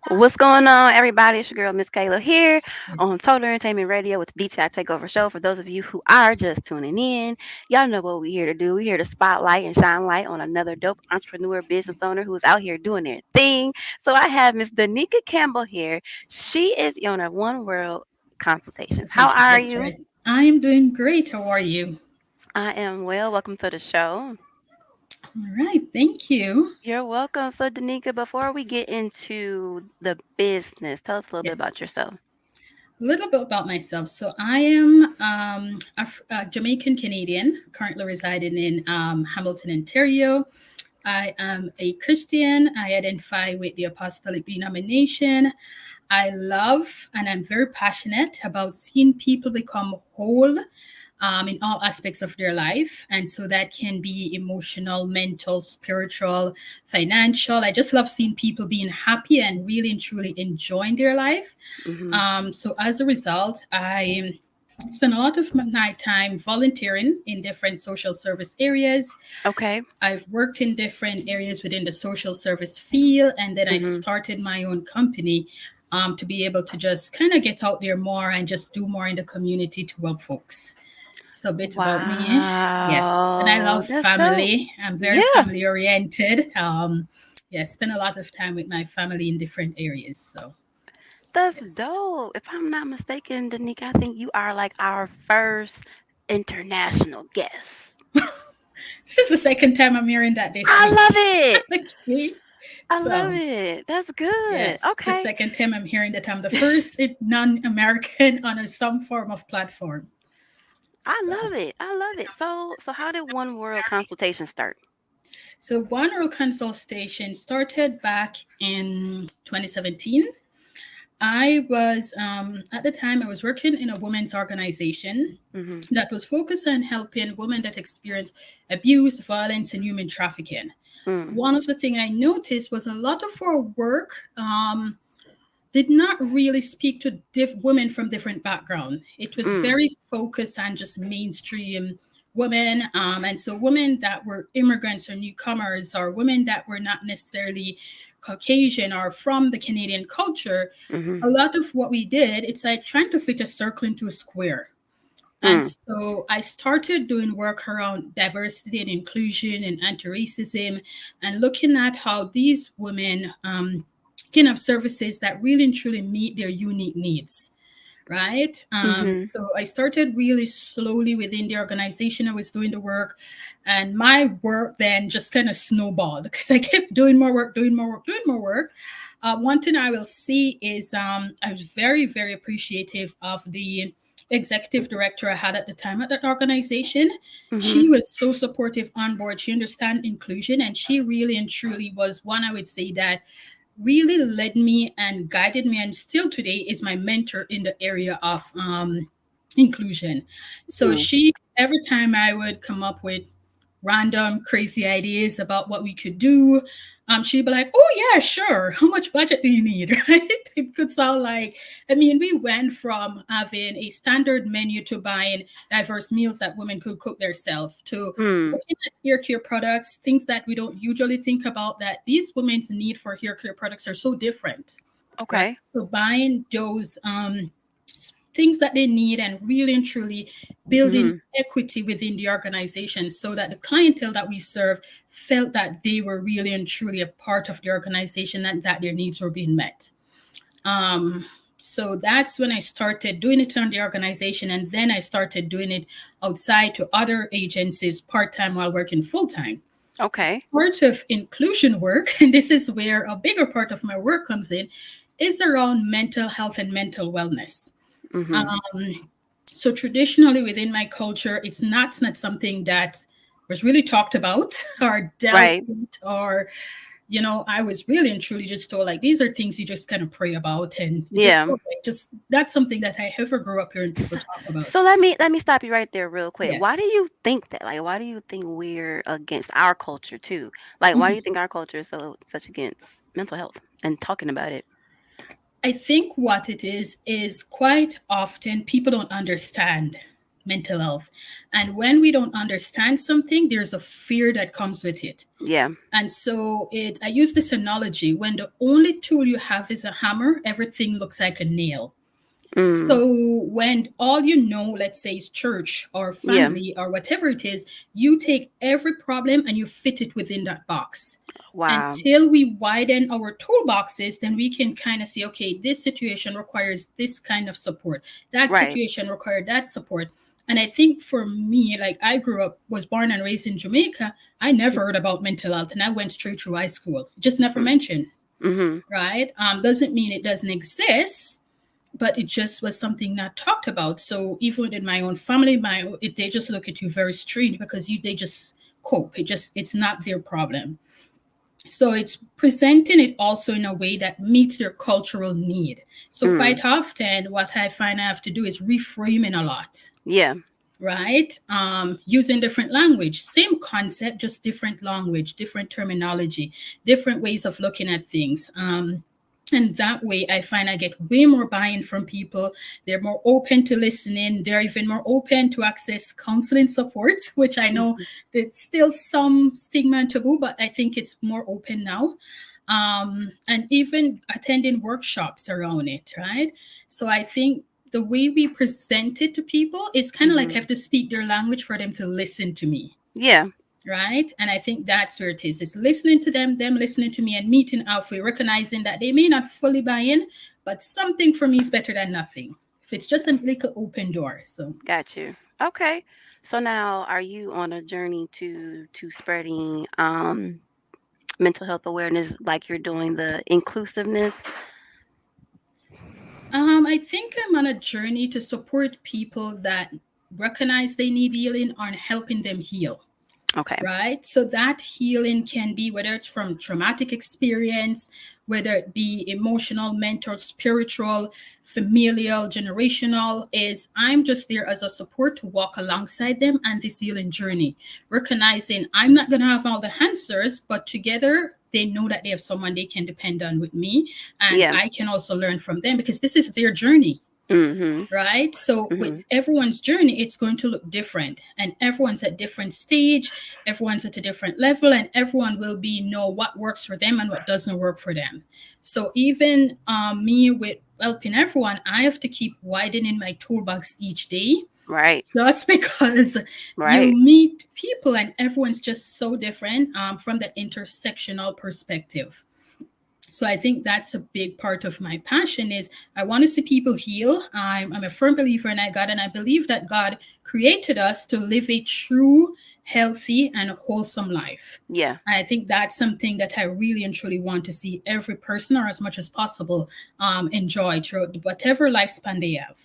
What's going on, everybody? It's your girl, Miss Kayla, here Yes. on Total Entertainment Radio with the DTI Takeover Show. For those of you who are just tuning in, y'all know what we're here to do. We're here to spotlight and shine light on another dope entrepreneur business Yes. owner who's out here doing their thing. So I have Miss Donnica Campbell here. She is the owner of One World Consultations. How Consultation. are That's you? right. I am doing great. How are you? I am well. Welcome to the show. All right. Thank you. You're welcome. So, Danica, before we get into the business, tell us a little bit Yes. about yourself. A little bit about myself. So I am a Jamaican Canadian, currently residing in Hamilton, Ontario. I am a Christian. I identify with the Apostolic denomination. I love and I'm very passionate about seeing people become whole in all aspects of their life. And so that can be emotional, mental, spiritual, financial. I just love seeing people being happy and really and truly enjoying their life. Hmm. So as a result, I spend a lot of my time volunteering in different social service areas. Okay. I've worked in different areas within the social service field, and then I Hmm. started my own company to be able to just kind of get out there more and just do more in the community to help folks. So a bit about me. Yes. And I Wow, love that's dope. family. I'm very Yeah, family oriented. Yeah, spend a lot of time with my family in different areas. So that's yes. dope. If I'm not mistaken, Danica, I think you are like our first international guest. This is the second time I'm hearing that this I week. love it. Okay. I love So it. That's good. yes, it's the Okay. second time I'm hearing that I'm the first non-American on some form of platform. I So love it. I love it. So how did One World Consultation start? so One World Consultation started back in 2017. I was at the time I was working in a women's organization Hmm. that was focused on helping women that experience abuse, violence, and human trafficking. Mm, One of the things I noticed was a lot of our work did not really speak to women from different backgrounds. It was mm, very focused on just mainstream women, and so women that were immigrants or newcomers, or women that were not necessarily Caucasian or from the Canadian culture. hmm, A lot of what we did, it's like trying to fit a circle into a square. And mm, so I started doing work around diversity and inclusion and anti racism and looking at how these women can have services that really and truly meet their unique needs. Right. hmm. So I started really slowly within the organization. I was doing the work, and my work then just kind of snowballed because I kept doing more work, doing more work, doing more work. One thing I will see is I was very, very appreciative of the executive director I had at the time at that organization. Hmm. She was so supportive on board. She understand inclusion, and she really and truly was one I would say that really led me and guided me, and still today is my mentor in the area of inclusion. So Mm. she, every time I would come up with random crazy ideas about what we could do, she'd be like, "Oh yeah, sure. How much budget do you need?" Right? It could sound like, I mean, we went from having a standard menu to buying diverse meals that women could cook themselves to Mm. looking at hair care products, things that we don't usually think about, that these women's need for hair care products are so different, right? Okay. So buying those things that they need and really and truly building Hmm. equity within the organization so that the clientele that we serve felt that they were really and truly a part of the organization and that their needs were being met. Um, so that's when I started doing it on the organization, and then I started doing it outside to other agencies part time while working full time. Okay. Part of inclusion work, and this is where a bigger part of my work comes in, is around mental health and mental wellness. Hmm. Um, so traditionally within my culture, it's not something that was really talked about or dealt Right. with, or I was really and truly just told like these are things you just kind of pray about and you just Yeah. go away. Just that's something that I ever grew up hearing people talk about. So let me stop you right there real quick. Yes. Why do you think that? Like, why do you think we're against our culture too? Like, why do you Mhm. think our culture is so such against mental health and talking about it? I think what it is quite often people don't understand mental health. And when we don't understand something, there's a fear that comes with it. Yeah. And so I use this analogy: when the only tool you have is a hammer, everything looks like a nail. Mm. So when all you know, let's say, is church or Yeah. family or whatever it is, you take every problem and you fit it within that box. Wow. Until we widen our toolboxes, then we can kind of say, okay, this situation requires this kind of support. That Right. situation required that support. And I think for me, like, I grew up, was born and raised in Jamaica. I never heard about mental health, and I went straight through high school. Just never Mm. mentioned, Mhm. right? Doesn't mean it doesn't exist, but it just was something not talked about. So even in my own family, they just look at you very strange because they just cope. It's not their problem. So it's presenting it also in a way that meets their cultural need. So Mm. quite often, what I find I have to do is reframing a lot, Yeah. right? Using different language, same concept, just different language, different terminology, different ways of looking at things. And that way, I find I get way more buy-in from people. They're more open to listening. They're even more open to access counseling supports, which I know Mhm. there's still some stigma and taboo, but I think it's more open now. And even attending workshops around it, right? So I think the way we present it to people is kind of like I Mhm. have to speak their language for them to listen to me, Yeah. right? And I think that's where it is. It's listening to them listening to me, and meeting halfway, recognizing that they may not fully buy in, but something for me is better than nothing. If it's just a little open door. So Got you. Okay. So now, are you on a journey to spreading mental health awareness, like you're doing the inclusiveness? I think I'm on a journey to support people that recognize they need healing and helping them heal, Okay. right? So that healing can be whether it's from traumatic experience, whether it be emotional, mental, spiritual, familial, generational, is I'm just there as a support to walk alongside them and this healing journey, recognizing I'm not going to have all the answers, but together they know that they have someone they can depend on with me, and Yeah. I can also learn from them because this is their journey, Mhm. right? So with Mhm. everyone's journey, it's going to look different, and everyone's at different stage, everyone's at a different level, and everyone will be know what works for them and what doesn't work for them. So even me with helping everyone, I have to keep widening my toolbox each day, Right. just because you Right. meet people and everyone's just so different, from that intersectional perspective. So I think that's a big part of my passion is I want to see people heal. I'm a firm believer in God, and I believe that God created us to live a true, healthy, and wholesome life. Yeah. And I think that's something that I really and truly want to see every person, or as much as possible, enjoy throughout whatever lifespan they have.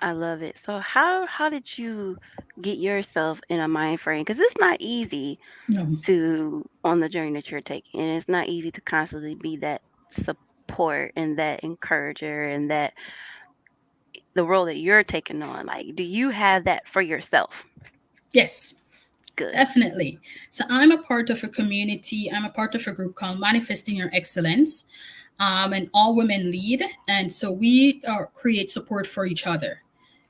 I love it. So how did you get yourself in a mind frame? Because it's not easy No. to on the journey that you're taking. And it's not easy to constantly be that support and that encourager and that the role that you're taking on. Like, do you have that for yourself? Yes. Good. Definitely. So I'm a part of a community. I'm a part of a group called Manifesting Your Excellence, and all women lead. And so we create support for each other.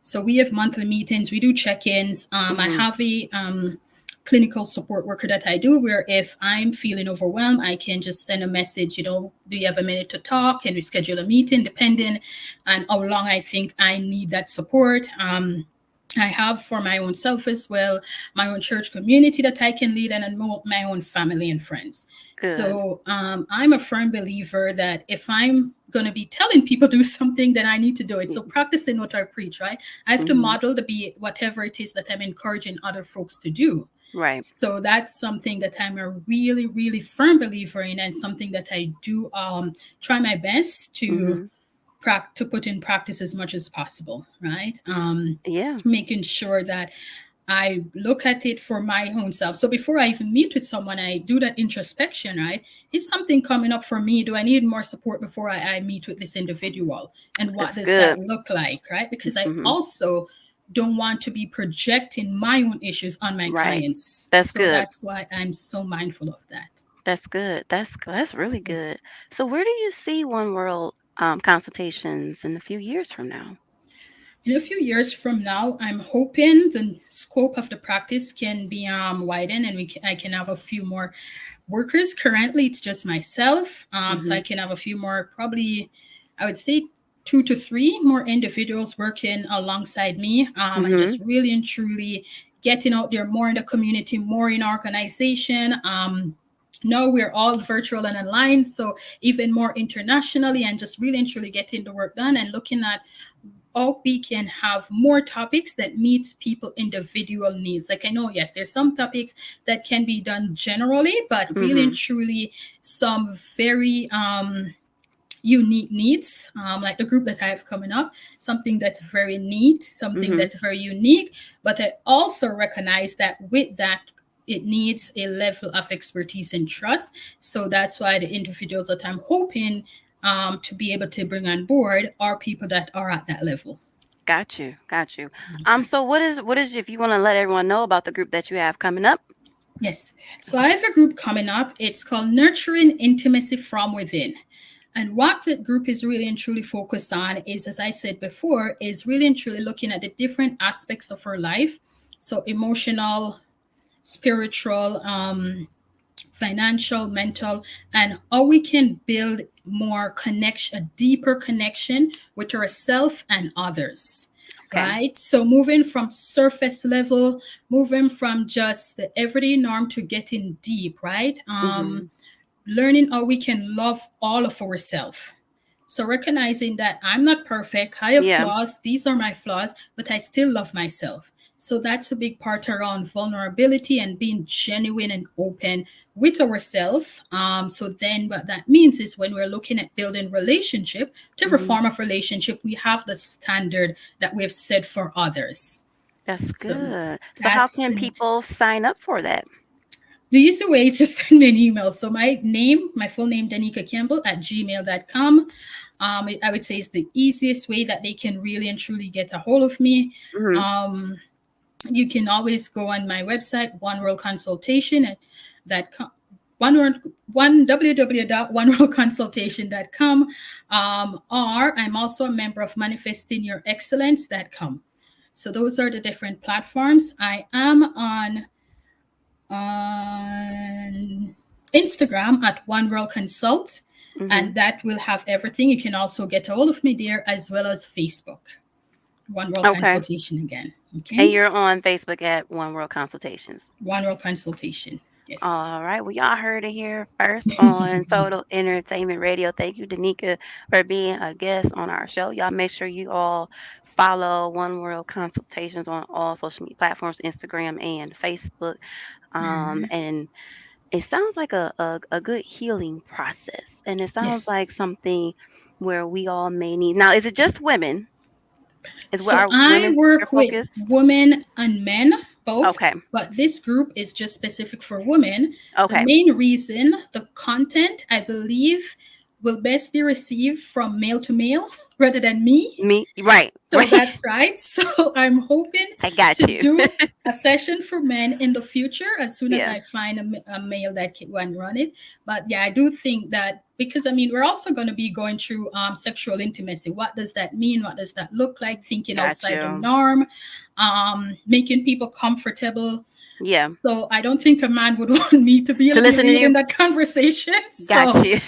So we have monthly meetings. We do check-ins. I Mhm. have a clinical support worker that I do, where if I'm feeling overwhelmed, I can just send a message. Do you have a minute to talk? Can we schedule a meeting, depending on how long I think I need that support. I have for my own self as well, my own church community that I can lead, and then my own family and friends. Good. So I'm a firm believer that if I'm going to be telling people to do something, then I need to do it. So practicing what I preach, right? I have to Mhm. model to be whatever it is that I'm encouraging other folks to do. Right. So that's something that I'm a really, really firm believer in, and something that I do try my best Mhm. to put in practice as much as possible, right? Yeah. Making sure that I look at it for my own self. So before I even meet with someone, I do that introspection, right? Is something coming up for me? Do I need more support before I meet with this individual? And what That's does that good. look like, right? Because I Mhm. also don't want to be projecting my own issues on my Right. clients. That's So good. that's why I'm so mindful of that. That's good. That's really Yes. good. So where do you see One World consultations in a few years from now? In a few years from now, I'm hoping the scope of the practice can be widened, and I can have a few more workers. Currently, it's just myself, so I Mhm. can have a few more, probably, I would say 2 to 3 more individuals working alongside me, and just Mhm. really and truly getting out there more in the community, more in organization. Now we're all virtual and online, so even more internationally, and just really and truly getting the work done and looking at how we can have more topics that meet people individual needs. Like, I know, yes, there's some topics that can be done generally, but really and Mhm. truly some very unique needs, like the group that I have coming up, something that's very neat, something Mhm. that's very unique. But I also recognize that with that, it needs a level of expertise and trust. So that's why the individuals that I'm hoping to be able to bring on board are people that are at that level. Got you. Got you. Okay. So what is if you want to let everyone know about the group that you have coming up? Yes. So I have a group coming up. It's called Nurturing Intimacy from Within. And what that group is really and truly focused on is, as I said before, is really and truly looking at the different aspects of our life. So emotional, spiritual, financial, mental, and how we can build more connection, a deeper connection with ourselves and others. Okay. Right? So moving from surface level, moving from just the everyday norm to getting deep, right? Mhm. Learning how we can love all of ourselves. So recognizing that I'm not perfect, I have Yeah. flaws, these are my flaws, but I still love myself. So that's a big part around vulnerability and being genuine and open with ourselves. So then what that means is when we're looking at building relationship, whatever Mhm. form of relationship, we have the standard that we've set for others. That's So good. So how that's can the need. people sign up for that? The easy way is just send me an email. So my name, my full name, Donnica Campbell at gmail.com. I would say is the easiest way that they can really and truly get a hold of me. Mhm. Um, you can always go on my website, One World Consultation, at that one word one www.oneworldconsultation.com. Or I'm also a member of manifestingyourexcellence.com. So those are the different platforms. I am on Instagram at One World Consult, Mhm. and that will have everything. You can also get a hold of me there, as well as Facebook, One World Okay. Consultation again. And Okay, you're on Facebook at One World Consultations. One World Consultation. Yes. All right. Well, y'all heard it here first on Total Entertainment Radio. Thank you, Danica, for being a guest on our show. Y'all make sure you all follow One World Consultations on all social media platforms, Instagram and Facebook. And it sounds like a good healing process. And it sounds Yes. like something where we all may need. Now, is it just women? Is what So our I women your work with focus? women and men both, Okay. but this group is just specific for women. The Okay. main reason, the content, I believe, will best be received from male to male rather than me. Me, right. So Right. that's right. So I'm hoping I got to you. do a session for men in the future as soon as Yeah. I find a male that can run it. But yeah, I do think that because I mean we're also going to be going through sexual intimacy. What does that mean? What does that look like? Thinking Got outside the you. norm, making people comfortable. Yeah. So I don't think a man would want me to be To the listen to lead in you. that conversation. Got So you.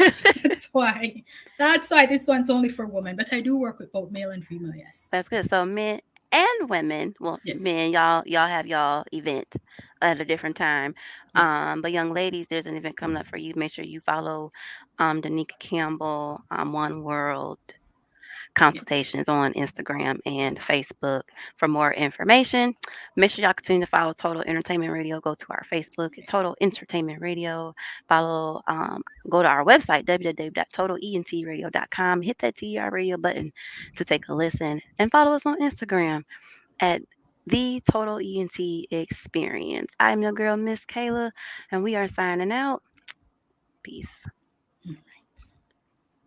that's why this one's only for women. But I do work with both male and female. Yes. That's good. So men and women, well, Yes. men, y'all have y'all event at a different time. Yes. But young ladies, there's an event coming up for you. Make sure you follow Danica Campbell, One World Yes. Consultations on Instagram and Facebook for more information. Make sure y'all continue to follow Total Entertainment Radio. Go to our Facebook at Yes. Total Entertainment Radio. Follow, go to our website, www.totalentradio.com. Hit that TR radio button to take a listen and follow us on Instagram at the Total ENT Experience. I'm your girl, Miss Kayla, and we are signing out. Peace.